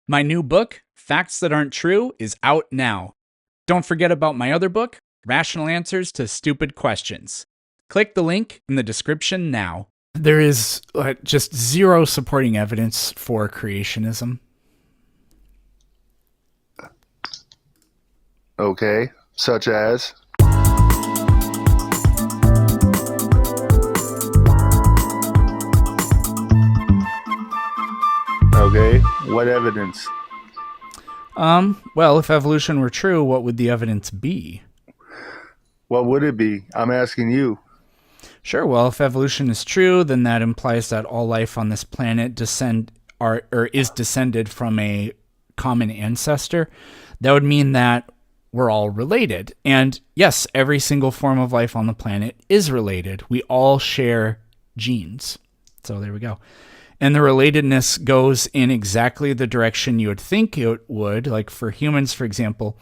My new book, Facts That Aren't True, is out now. Don't forget about my other book, Rational Answers to Stupid Questions. Click the link in the description now. There is just zero supporting evidence for creationism. Okay, such as? Okay, what evidence? Well, if evolution were true, what would the evidence be? What would it be? I'm asking you. Sure, well, if evolution is true, then that implies that all life on this planet is descended from a common ancestor. That would mean that we're all related. And yes, every single form of life on the planet is related. We all share genes. So there we go. And the relatedness goes in exactly the direction you would think it would. Like for humans, for example,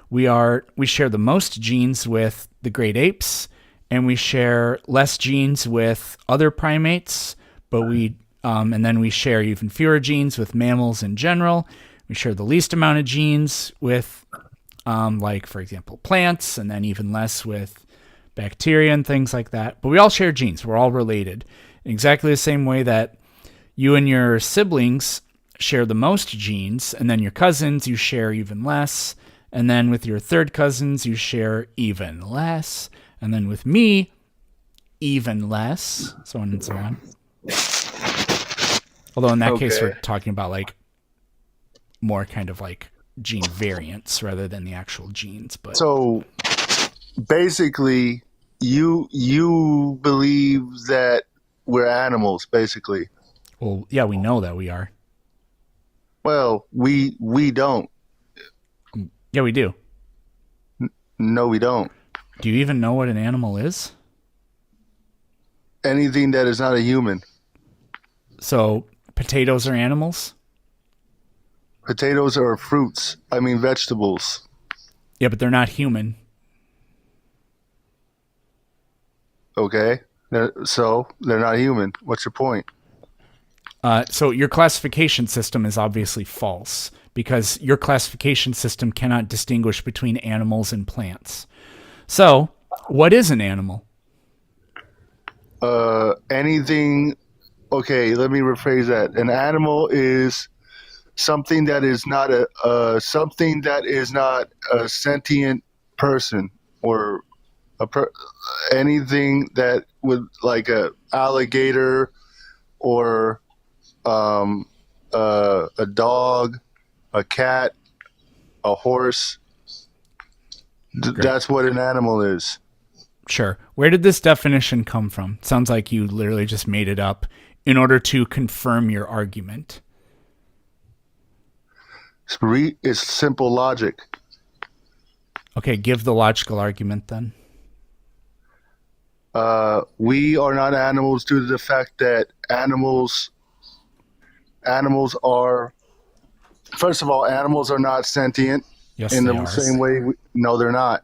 we share the most genes with the great apes, and we share less genes with other primates, and then we share even fewer genes with mammals in general. We share the least amount of genes with, like for example, plants, and then even less with bacteria and things like that. But we all share genes. We're all related in exactly the same way that you and your siblings share the most genes, and then your cousins, you share even less. And then with your third cousins, you share even less. And then with me, even less, so on and so on. Although in that case, we're talking about like more kind of like gene variants rather than the actual genes. But so basically, you believe that we're animals, basically. Well, yeah, we know that we are. Well, we don't. Yeah, we do. No, we don't. Do you even know what an animal is? Anything that is not a human. So potatoes are animals? Potatoes are fruits. I mean vegetables. Yeah, but they're not human. Okay. So they're not human. What's your point? So your classification system is obviously false because your classification system cannot distinguish between animals and plants. So, what is an animal? Anything. Okay, let me rephrase that. An animal is something that is not a sentient person or anything that would like a alligator or a dog, a cat, a horse. That's what an animal is. Sure. Where did this definition come from? Sounds like you literally just made it up in order to confirm your argument. It's simple logic. Okay, give the logical argument then. We are not animals due to the fact that animals are, first of all, animals are not sentient. Yes, in they the are. same way. No, they're not.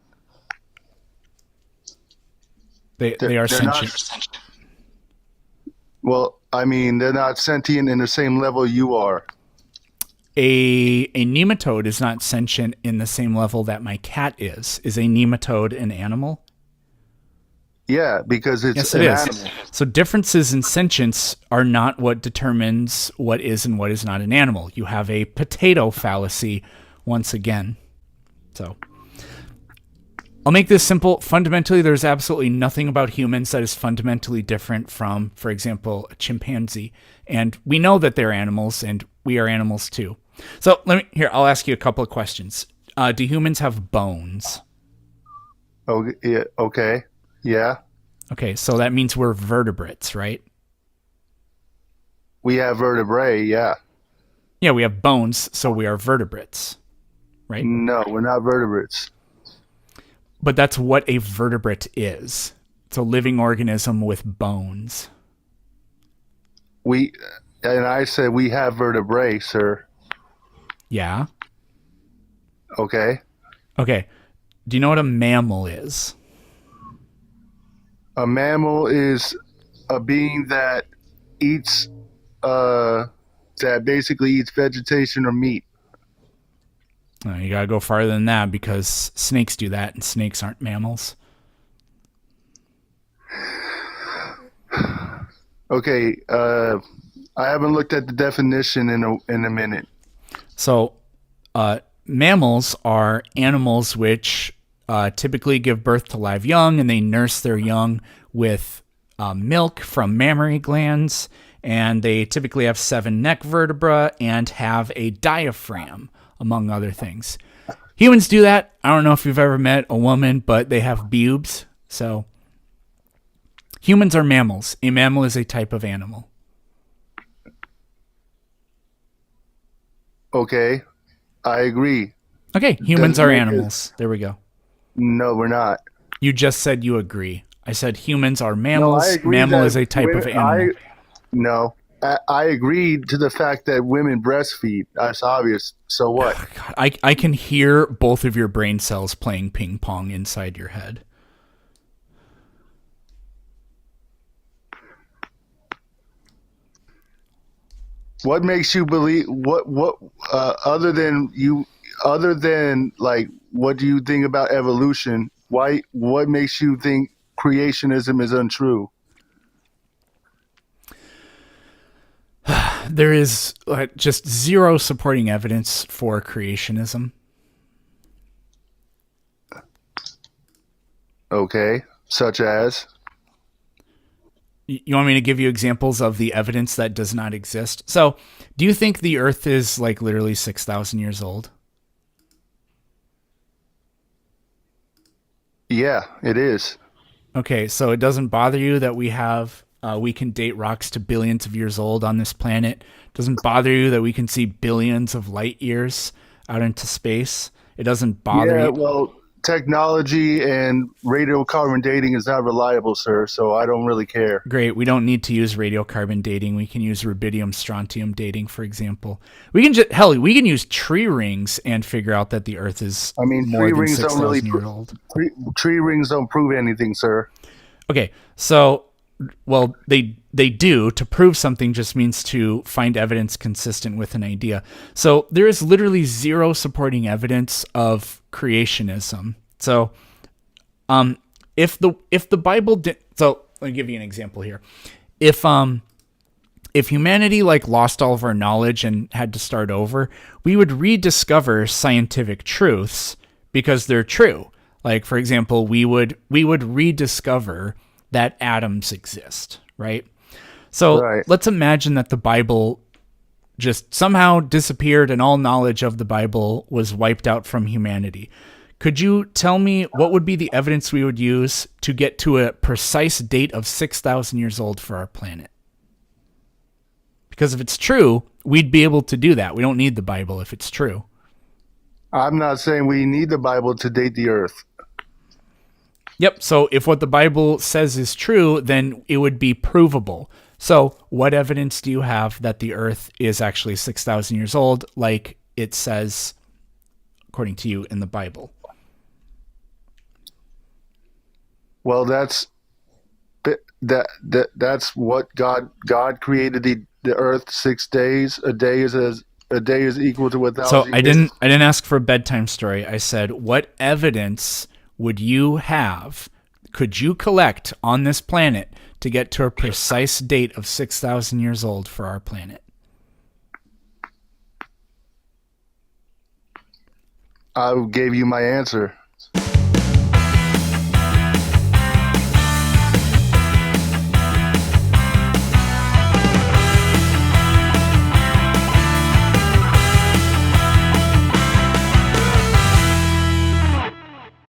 They are sentient. Not, well, I mean, they're not sentient in the same level you are. A nematode is not sentient in the same level that my cat is. Is a nematode an animal? Yeah, because it's an animal. So differences in sentience are not what determines what is and what is not an animal. You have a potato fallacy once again. So I'll make this simple. Fundamentally, there's absolutely nothing about humans that is fundamentally different from, for example, a chimpanzee. And we know that they're animals, and we are animals too. So I'll ask you a couple of questions. Do humans have bones? Oh, yeah, okay. Yeah. Okay, so that means we're vertebrates, right? We have vertebrae, yeah. Yeah, we have bones, so we are vertebrates, right? No, we're not vertebrates. But that's what a vertebrate is. It's a living organism with bones. I said we have vertebrae, sir. Yeah. Okay. Okay. Do you know what a mammal is? A mammal is a being that eats, that basically eats vegetation or meat. You gotta go farther than that because snakes do that, and snakes aren't mammals. Okay, I haven't looked at the definition in a minute. So, mammals are animals which typically give birth to live young, and they nurse their young with milk from mammary glands, and they typically have 7 neck vertebrae and have a diaphragm, among other things. Humans do that. I don't know if you've ever met a woman, but they have pubes. So humans are mammals. A mammal is a type of animal. Okay, I agree. Okay, humans Doesn't are make animals. There we go. No, we're not. You just said you agree. I said humans are No, I mammals. agree Mammal that is a type of animal. No, I agreed to the fact that women breastfeed. That's obvious. So what? God, I can hear both of your brain cells playing ping pong inside your head. What makes you believe what other than you other than like what do you think about evolution? Why what makes you think creationism is untrue? There is just zero supporting evidence for creationism. Okay, such as You want me to give you examples of the evidence that does not exist? So, do you think the Earth is like literally 6,000 years old? yeah, it is. Okay, so it doesn't bother you that we can date rocks to billions of years old on this planet. It doesn't bother you that we can see billions of light years out into space. It doesn't bother Yeah, you. well, technology and radiocarbon dating is not reliable, sir, so I don't really care. Great. We don't need to use radiocarbon dating. We can use rubidium strontium dating, for example. We can we can use tree rings and figure out that the Earth is I mean, more tree than rings don't really 6,000 years old. tree rings don't prove anything, sir. Okay, so well, they do. To prove something just means to find evidence consistent with an idea. So there is literally zero supporting evidence of creationism. So, if the Bible did, so let me give you an example here. If humanity like lost all of our knowledge and had to start over, we would rediscover scientific truths because they're true. Like, for example, we would rediscover that atoms exist, right? So Right. let's imagine that the Bible just somehow disappeared and all knowledge of the Bible was wiped out from humanity. Could you tell me what would be the evidence we would use to get to a precise date of 6,000 years old for our planet? Because if it's true, we'd be able to do that. We don't need the Bible if it's true. I'm not saying we need the Bible to date the earth. Yep. So if what the Bible says is true, then it would be provable. So what evidence do you have that the Earth is actually 6,000 years old, like it says, according to you, in the Bible? Well, that's what God created the earth 6 days. A day is equal to 1,000 So years. I didn't ask for a bedtime story. I said, what evidence would you have? Could you collect on this planet to get to a precise date of 6,000 years old for our planet? I gave you my answer.